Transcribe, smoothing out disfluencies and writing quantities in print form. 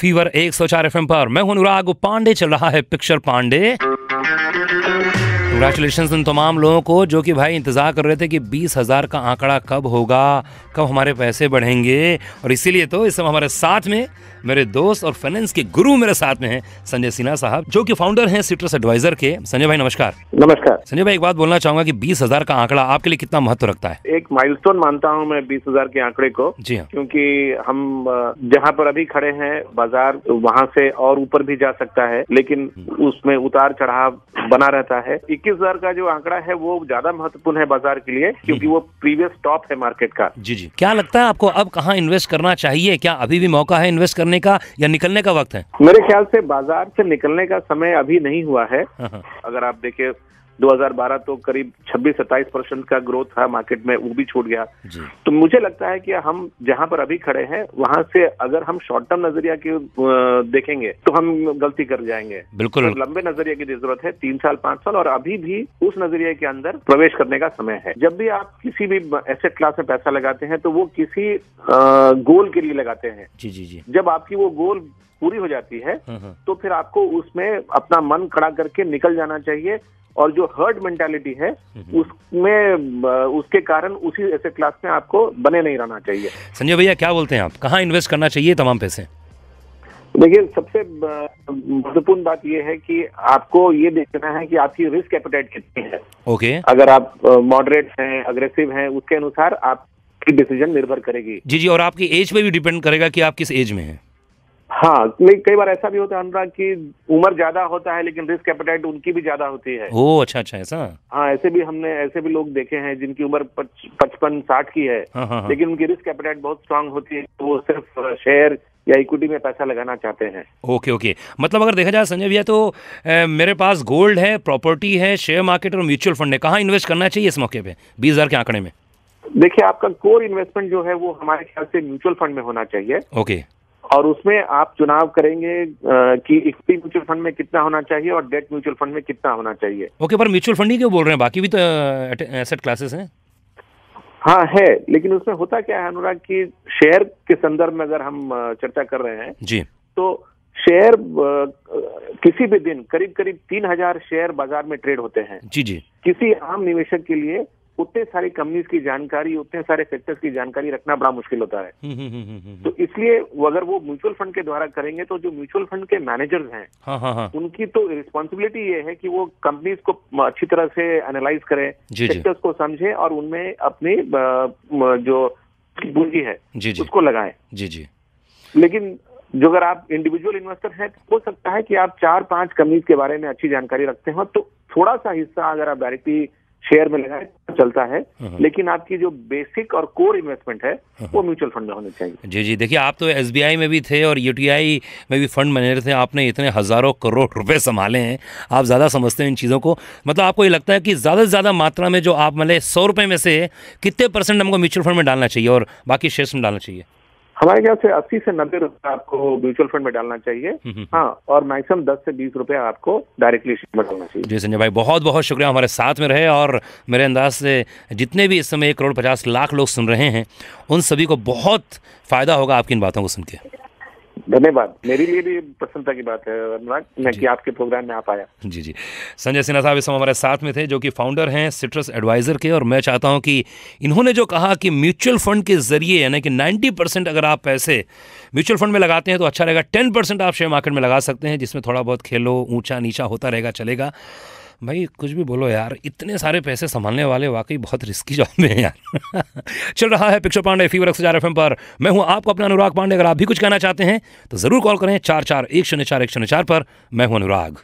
Fever 104 FM पर मैं हूं अनुराग पांडे। चल रहा है पिक्चर पांडे। कंग्रेचुलेशन उन तमाम लोगों को जो कि भाई इंतज़ार कर रहे थे कि 20,000 का आंकड़ा कब होगा, कब हमारे पैसे बढ़ेंगे। और इसीलिए तो इस समय हमारे साथ में मेरे दोस्त और फाइनेंस के गुरु मेरे साथ में हैं संजय सिन्हा साहब, जो कि फाउंडर हैं सिट्रस एडवाइजर के। संजय भाई नमस्कार। नमस्कार संजय भाई, एक बात बोलना चाहूंगा कि 20,000 का आंकड़ा आपके लिए कितना महत्व रखता है? एक माइलस्टोन मानता हूं मैं 20,000 के आंकड़े को। जी हाँ। क्योंकि हम जहां पर अभी खड़े हैं बाजार वहां से और ऊपर भी जा सकता है, लेकिन उसमें उतार चढ़ाव बना रहता है। 21,000 का जो आंकड़ा है वो ज्यादा महत्वपूर्ण है बाजार के लिए, क्योंकि वो प्रीवियस टॉप है मार्केट का। जी जी। क्या लगता है आपको अब कहाँ इन्वेस्ट करना चाहिए? क्या अभी भी मौका है इन्वेस्ट करने का या निकलने का वक्त है? मेरे ख्याल से बाजार से निकलने का समय अभी नहीं हुआ है। अगर आप देखें 2012 तो करीब 26-27% का ग्रोथ था मार्केट में, वो भी छूट गया। तो मुझे लगता है कि हम जहां पर अभी खड़े हैं वहां से अगर हम शॉर्ट टर्म नजरिया की देखेंगे तो हम गलती कर जाएंगे। बिल्कुल। तो लंबे नजरिए की जरूरत है, 3 साल 5 साल, और अभी भी उस नजरिए के अंदर प्रवेश करने का समय है। जब भी आप किसी भी एसेट क्लास में पैसा लगाते हैं तो वो किसी गोल के लिए लगाते हैं। जी जी जी। जब आपकी वो गोल पूरी हो जाती है तो फिर आपको उसमें अपना मन खड़ा करके निकल जाना चाहिए। और जो हर्ड मेंटालिटी है उसमें उसके कारण उसी एसेट क्लास में आपको बने नहीं रहना चाहिए। संजय भैया क्या बोलते हैं आप, कहाँ इन्वेस्ट करना चाहिए तमाम पैसे? देखिए, सबसे महत्वपूर्ण बात यह है कि आपको ये देखना है कि आपकी रिस्क एपेटाइट कितनी है। ओके। अगर आप मॉडरेट हैं, अग्रेसिव हैं, उसके अनुसार आपकी डिसीजन निर्भर करेगी। जी जी। और आपकी एज पे भी डिपेंड करेगा कि आप किस एज में हैं। हाँ, कई बार ऐसा भी होता है अनुराग कि उम्र ज्यादा होता है लेकिन रिस्क एपेटाइट उनकी भी ज्यादा होती है। ओह अच्छा अच्छा, ऐसा? हाँ, ऐसे भी लोग देखे हैं जिनकी उम्र 55-60 की है। हाँ। लेकिन उनकी रिस्क एपेटाइट बहुत स्ट्रांग होती है, तो वो सिर्फ शेयर या इक्विटी में पैसा लगाना चाहते हैं। Okay okay. मतलब अगर देखा जाए संजय भैया तो मेरे पास गोल्ड है, प्रॉपर्टी है, शेयर मार्केट और म्यूचुअल फंड है, कहाँ इन्वेस्ट करना चाहिए इस मौके पे 20,000 के आंकड़े में? देखिए, आपका कोर इन्वेस्टमेंट जो है वो हमारे ख्याल से म्यूचुअल फंड में होना चाहिए। ओके। और उसमें आप चुनाव करेंगे कि इक्विटी म्यूचुअल फंड में कितना होना चाहिए और डेट म्यूचुअल फंड में कितना होना चाहिए। ओके। पर म्यूचुअल फंड ही क्यों बोल रहे हैं, बाकी भी तो एसेट क्लासेस हैं। हाँ है, लेकिन उसमें होता क्या है अनुराग कि शेयर के संदर्भ में अगर हम चर्चा कर रहे हैं जी, तो शेयर किसी भी दिन करीब करीब 3,000 शेयर बाजार में ट्रेड होते हैं। जी जी। किसी आम निवेशक के लिए उतने सारी कंपनीज की जानकारी, उतने सारे सेक्टर्स की जानकारी रखना बड़ा मुश्किल होता है। तो इसलिए अगर वो म्यूचुअल फंड के द्वारा करेंगे तो जो म्यूचुअल फंड के मैनेजर्स हैं, हाँ। उनकी तो रिस्पॉन्सिबिलिटी ये है कि वो कंपनीज को अच्छी तरह से एनालाइज करें, सेक्टर्स को समझें और उनमें अपनी जो पूंजी है उसको लगाएं। जी जी। लेकिन जो अगर आप इंडिविजुअल इन्वेस्टर हैं तो हो सकता है कि आप 4-5 कंपनीज के बारे में अच्छी जानकारी रखते हो, तो थोड़ा सा हिस्सा अगर आप डायरेक्टली शेयर में लगाए तो चलता है। लेकिन आपकी जो बेसिक और कोर इन्वेस्टमेंट है वो म्यूचुअल फंड में होनी चाहिए। जी जी। देखिए, आप तो SBI में भी थे और UTI में भी फंड मैनेजर थे, आपने इतने हज़ारों करोड़ रुपए संभाले हैं, आप ज़्यादा समझते हैं इन चीज़ों को। मतलब आपको ये लगता है कि ज़्यादा से ज़्यादा मात्रा में जो आप मतलब 100 रुपये में से कितने % हमको म्यूचुअल फंड में डालना चाहिए और बाकी शेयर्स में डालना चाहिए? हमारे ख्याल से 80 से 90 रुपए आपको म्यूचुअल फंड में डालना चाहिए। हाँ, और मैक्सिमम 10 से 20 रुपए आपको डायरेक्टली शेयर में डालना चाहिए। जी संजय भाई, बहुत बहुत शुक्रिया हमारे साथ में रहे। और मेरे अंदाज से जितने भी इस समय 1,50,00,000 लोग सुन रहे हैं उन सभी को बहुत फ़ायदा होगा आपकी इन बातों को सुन के। धन्यवाद। मेरे लिए भी प्रसन्नता की बात है अनुराग कि आपके प्रोग्राम में आप आया। जी जी। संजय सिन्हा साहब इस समय हमारे साथ में थे, जो कि फाउंडर हैं सिट्रस एडवाइज़र के। और मैं चाहता हूं कि इन्होंने जो कहा कि म्यूचुअल फंड के ज़रिए यानी कि 90% अगर आप पैसे म्यूचुअल फंड में लगाते हैं तो अच्छा रहेगा, 10% आप शेयर मार्केट में लगा सकते हैं जिसमें थोड़ा बहुत खेलो, ऊंचा नीचा होता रहेगा, चलेगा। भाई कुछ भी बोलो यार, इतने सारे पैसे संभालने वाले वाकई बहुत रिस्की जॉब में है यार। चल रहा है पिक्चर पांडे फीवर 104 FM पर। मैं हूं आपको अपना अनुराग पांडे। अगर आप भी कुछ कहना चाहते हैं तो ज़रूर कॉल करें 44104104 पर। मैं हूं अनुराग।